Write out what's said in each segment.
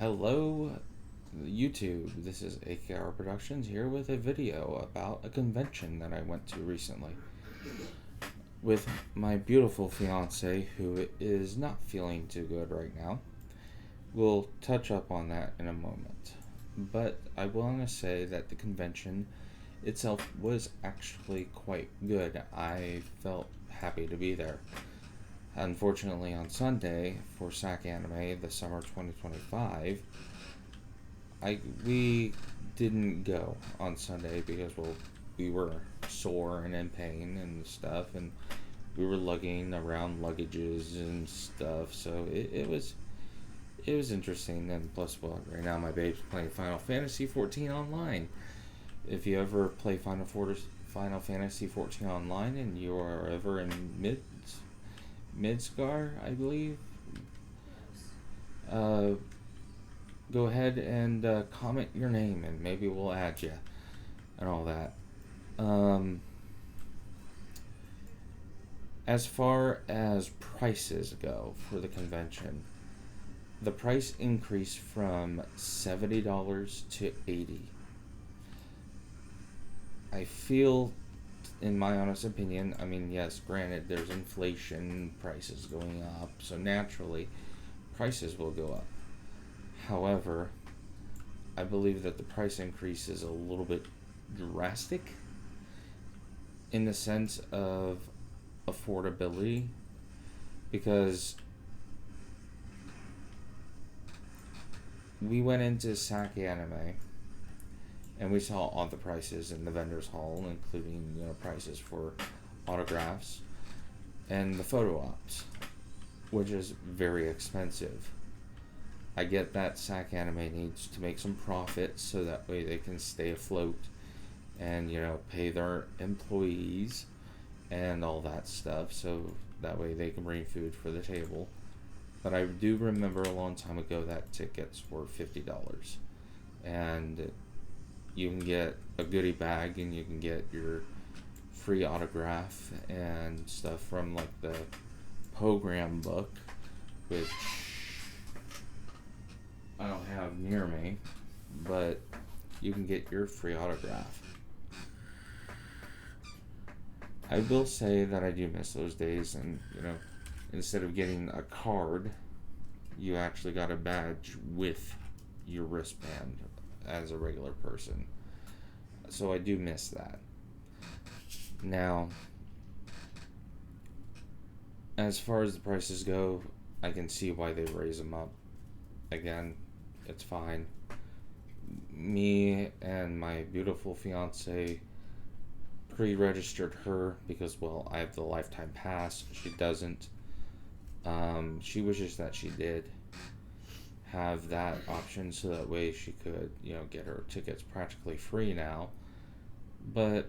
Hello, YouTube. This is A.K.R. Productions here with a video about a convention that I went to recently with my beautiful fiance, who is not feeling too good right now. We'll touch up on that in a moment. But I want to say that the convention itself was actually quite good. I felt happy to be there. Unfortunately, on Sunday for SacAnime, the summer 2025, we didn't go on Sunday because we were sore and in pain and stuff, and we were lugging around luggages and stuff. So it was interesting. And plus, well, right now my babe's playing Final Fantasy 14 online. If you ever play Final Fantasy 14 online and you are ever in Midscar, I believe. Go ahead and comment your name, and maybe we'll add you and all that. As far as prices go for the convention, the price increased from $70 to $80. I feel, in my honest opinion, I mean, yes, granted, there's inflation, prices going up, so naturally, prices will go up. However, I believe that the price increase is a little bit drastic in the sense of affordability, because we went into SacAnime and we saw all the prices in the vendors hall, including prices for autographs and the photo ops, which is very expensive. I get that SacAnime needs to make some profit so that way they can stay afloat and pay their employees and all that stuff, so that way they can bring food for the table. But I do remember a long time ago that tickets were $50, and you can get a goodie bag and you can get your free autograph and stuff from like the program book, which I don't have near me, but you can get your free autograph. I will say that I do miss those days, and instead of getting a card, you actually got a badge with your wristband as a regular person. So I do miss that. Now, as far as the prices go, I can see why they raise them up. Again, it's fine. Me and my beautiful fiance pre-registered her because, well, I have the lifetime pass. She doesn't. She wishes that she did have that option, so that way she could, get her tickets practically free now. But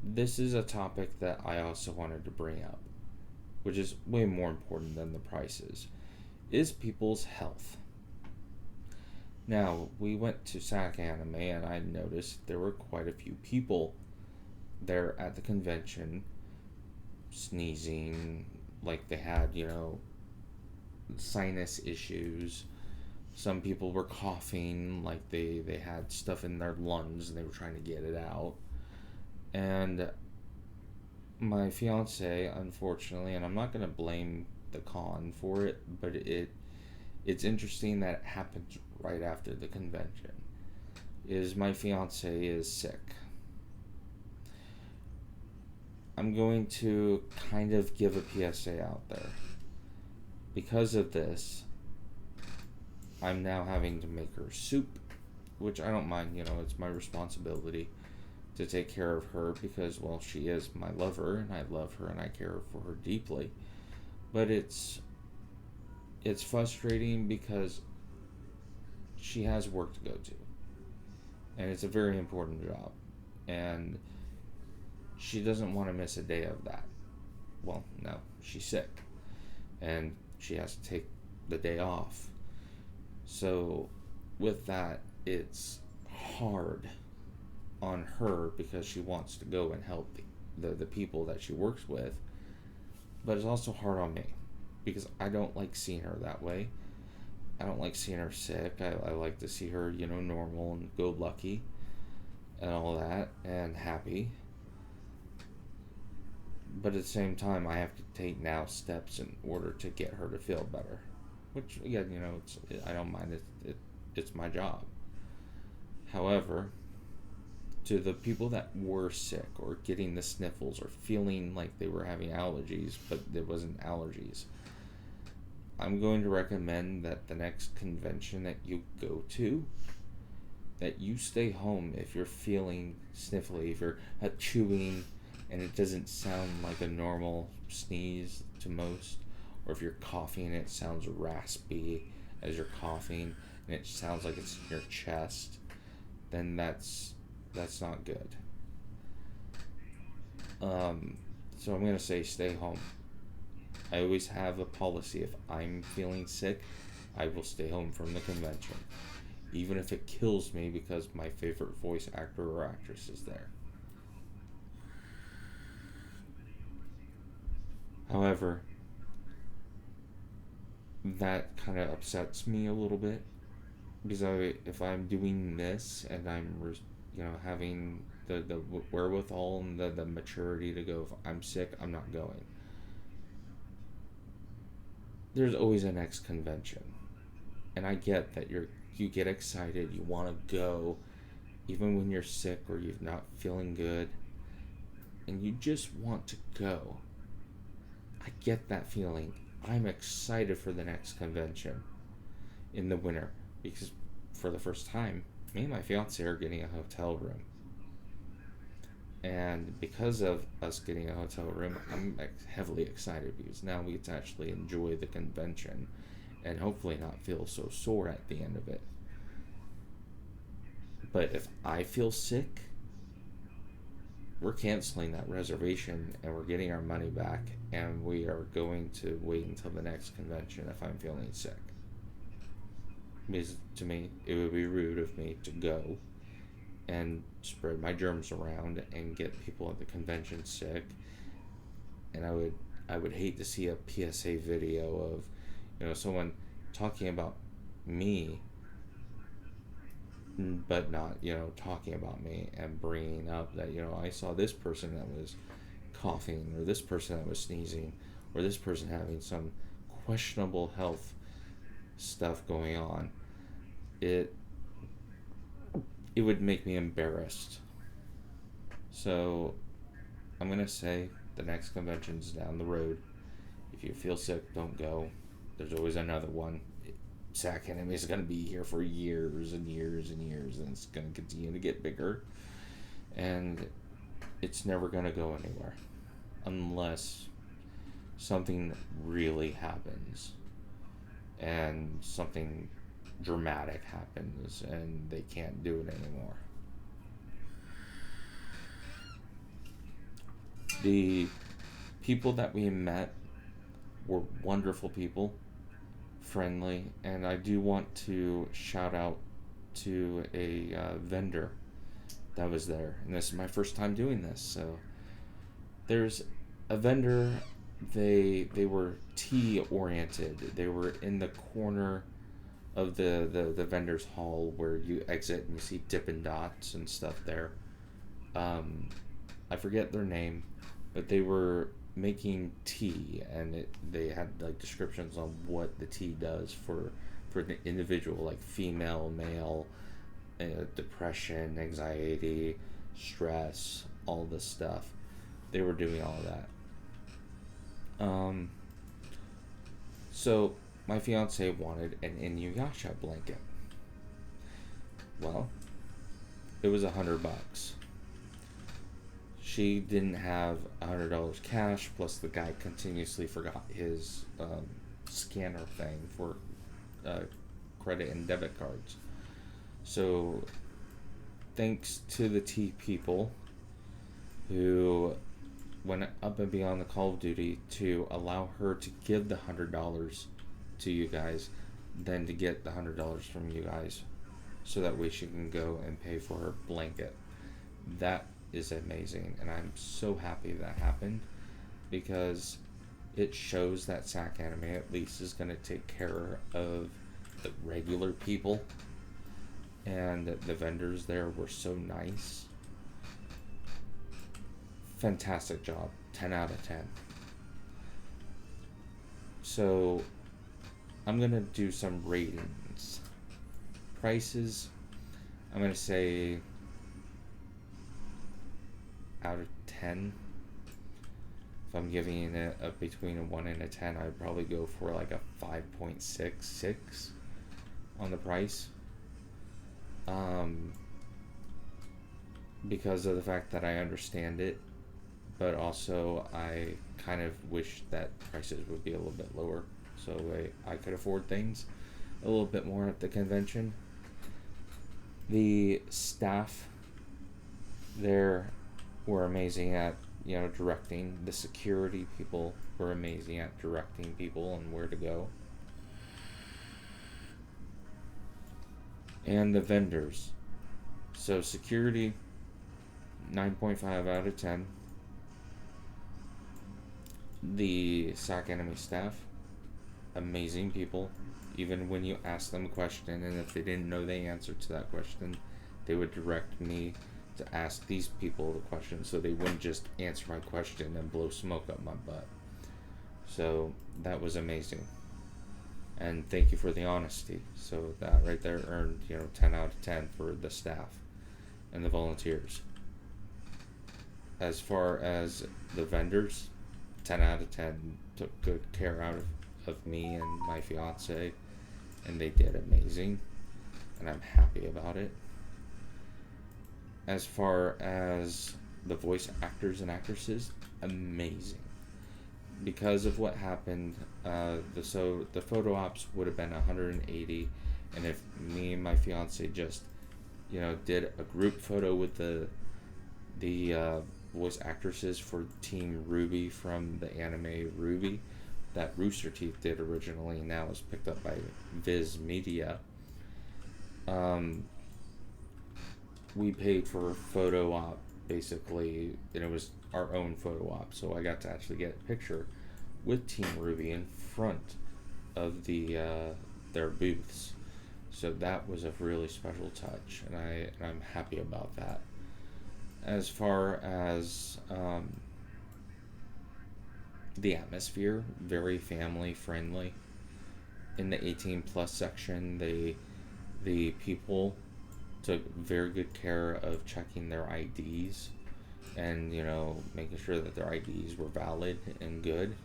this is a topic that I also wanted to bring up, which is way more important than the prices, is people's health. Now, we went to SacAnime, and I noticed there were quite a few people there at the convention sneezing, like they had, sinus issues. Some people were coughing, like they had stuff in their lungs and they were trying to get it out. And my fiance, unfortunately, and I'm not going to blame the con for it, but it's interesting that it happened right after the convention, is my fiance is sick. I'm going to kind of give a PSA out there. Because of this, I'm now having to make her soup, which I don't mind, it's my responsibility to take care of her because, well, she is my lover, and I love her and I care for her deeply. But it's frustrating because she has work to go to, and it's a very important job, and she doesn't want to miss a day of that. Well, no, she's sick, and she has to take the day off. So with that, it's hard on her because she wants to go and help the people that she works with, but it's also hard on me because I don't like seeing her that way. I don't like seeing her sick. I like to see her, normal and go lucky and all that and happy. But at the same time, I have to take now steps in order to get her to feel better. Which, again, I don't mind it's my job. However, to the people that were sick or getting the sniffles or feeling like they were having allergies, but it wasn't allergies, I'm going to recommend that the next convention that you go to, that you stay home if you're feeling sniffly, if you're chewing and it doesn't sound like a normal sneeze to most, or if you're coughing and it sounds raspy as you're coughing and it sounds like it's in your chest, then that's not good. So I'm going to say stay home. I always have a policy. If I'm feeling sick, I will stay home from the convention, even if it kills me because my favorite voice actor or actress is there. However, that kind of upsets me a little bit, because if I'm doing this and I'm having the wherewithal and the maturity to go, if I'm sick, I'm not going. There's always a next convention, and I get that you get excited, you want to go even when you're sick or you're not feeling good, and you just want to go. I get that feeling. I'm excited for the next convention in the winter, because for the first time, me and my fiance are getting a hotel room. And because of us getting a hotel room, I'm heavily excited, because now we get to actually enjoy the convention and hopefully not feel so sore at the end of it. But if I feel sick, we're canceling that reservation and we're getting our money back, and we are going to wait until the next convention if I'm feeling sick. Because to me, it would be rude of me to go and spread my germs around and get people at the convention sick. And I would hate to see a PSA video of someone talking about me, but not talking about me, and bringing up that I saw this person that was coughing, or this person that was sneezing, or this person having some questionable health stuff going on. It would make me embarrassed. So I'm going to say the next convention's down the road. If you feel sick, don't go. There's always another one. SacAnime is going to be here for years and years and years, and it's going to continue to get bigger. And it's never going to go anywhere unless something really happens and something dramatic happens and they can't do it anymore. The people that we met were wonderful people, friendly, and I do want to shout out to a vendor that was there, and this is my first time doing this. So there's a vendor. They were tea oriented. They were in the corner of the vendor's hall where you exit and you see Dippin' Dots and stuff there. I forget their name, but they were making tea, and they had like descriptions on what the tea does for the individual, like female, male, depression, anxiety, stress, all this stuff. They were doing all of that. So my fiance wanted an Inuyasha blanket. Well, it was $100. She didn't have $100 cash, plus the guy continuously forgot his scanner thing for credit and debit cards. So thanks to the tea people who went up and beyond the call of duty to allow her to give the $100 to you guys, then to get the $100 from you guys, so that way she can go and pay for her blanket. That is amazing, and I'm so happy that happened, because it shows that SacAnime at least is going to take care of the regular people, and the vendors there were so nice. Fantastic job. 10 out of 10. So I'm going to do some ratings. Prices, I'm going to say out of 10. If I'm giving it a between a 1 and a 10, I'd probably go for like a 5.66 on the price. Because of the fact that I understand it, but also I kind of wish that prices would be a little bit lower, so I could afford things a little bit more at the convention. The staff there were amazing at, directing. The security people were amazing at directing people and where to go. And the vendors. So security, 9.5 out of 10. The SacAnime staff, amazing people. Even when you ask them a question, and if they didn't know the answer to that question, they would direct me to ask these people the question, so they wouldn't just answer my question and blow smoke up my butt. So that was amazing. And thank you for the honesty. So that right there earned, 10 out of 10 for the staff and the volunteers. As far as the vendors, 10 out of 10 took good care out of me and my fiance, and they did amazing, and I'm happy about it. As far as the voice actors and actresses, amazing. Because of what happened, the photo ops would have been 180, and if me and my fiance just, did a group photo with the voice actresses for Team Ruby from the anime Ruby that Rooster Teeth did originally, and now is picked up by Viz Media. We paid for a photo op, basically, and it was our own photo op, so I got to actually get a picture with Team Ruby in front of their booths. So that was a really special touch, and I'm happy about that. As far as the atmosphere, very family friendly. In the 18 plus section, the people took very good care of checking their IDs and, making sure that their IDs were valid and good,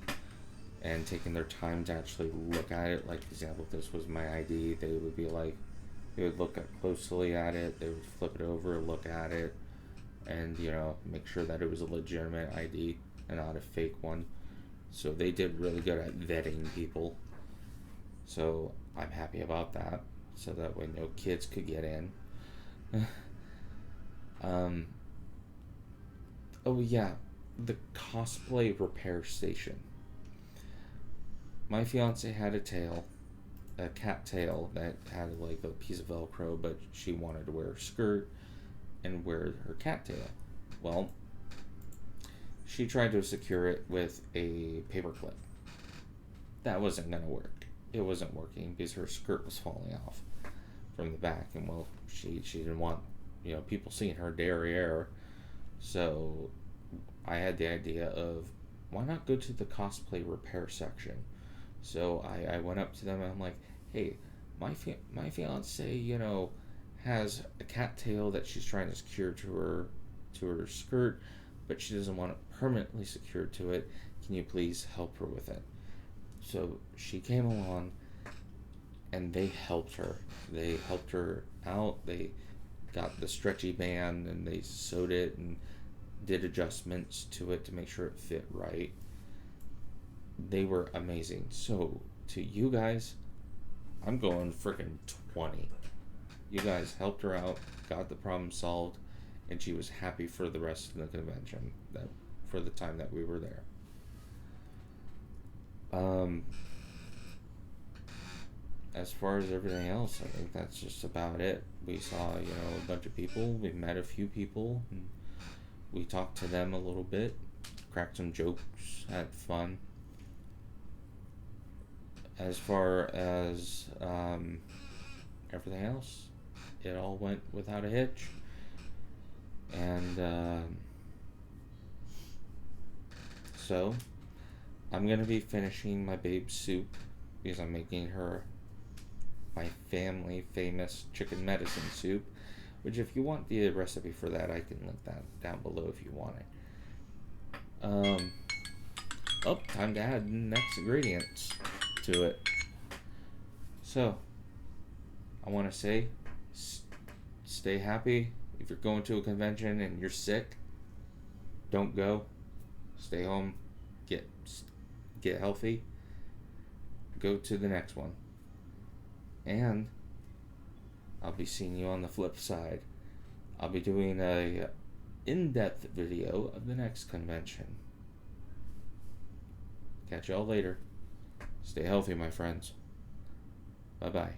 and taking their time to actually look at it. Like, for example, if this was my ID, they would look closely at it, they would flip it over, look at it, and, make sure that it was a legitimate ID and not a fake one. So they did really good at vetting people. So I'm happy about that, so that way no kids could get in. Oh yeah, the cosplay repair station. My fiance had a cat tail that had like a piece of Velcro, but she wanted to wear a skirt and wear her cat tail. Well, she tried to secure it with a paper clip. That wasn't gonna work. It wasn't working because her skirt was falling off from the back, and well, she didn't want people seeing her derriere. So I had the idea of, why not go to the cosplay repair section? So I went up to them and I'm like, hey, my fiance has a cat tail that she's trying to secure to her skirt, but she doesn't want it permanently secured to it. Can you please help her with it? So she came along and they helped her. They helped her out. They got the stretchy band and they sewed it and did adjustments to it to make sure it fit right. They were amazing. So to you guys, I'm going freaking 20. You guys helped her out, got the problem solved, and she was happy for the rest of the convention, for the time that we were there. As far as everything else, I think that's just about it. We saw, a bunch of people. We met a few people. And we talked to them a little bit, cracked some jokes, had fun. as far as everything else, it all went without a hitch. And so I'm gonna be finishing my babe's soup because I'm making her my family famous chicken medicine soup, which if you want the recipe for that, I can link that down below if you want it. Time to add next ingredients to it. So I want to say, stay happy. If you're going to a convention and you're sick, don't go. Stay home. Get healthy. Go to the next one. And I'll be seeing you on the flip side. I'll be doing a in-depth video of the next convention. Catch y'all later. Stay healthy, my friends. Bye-bye.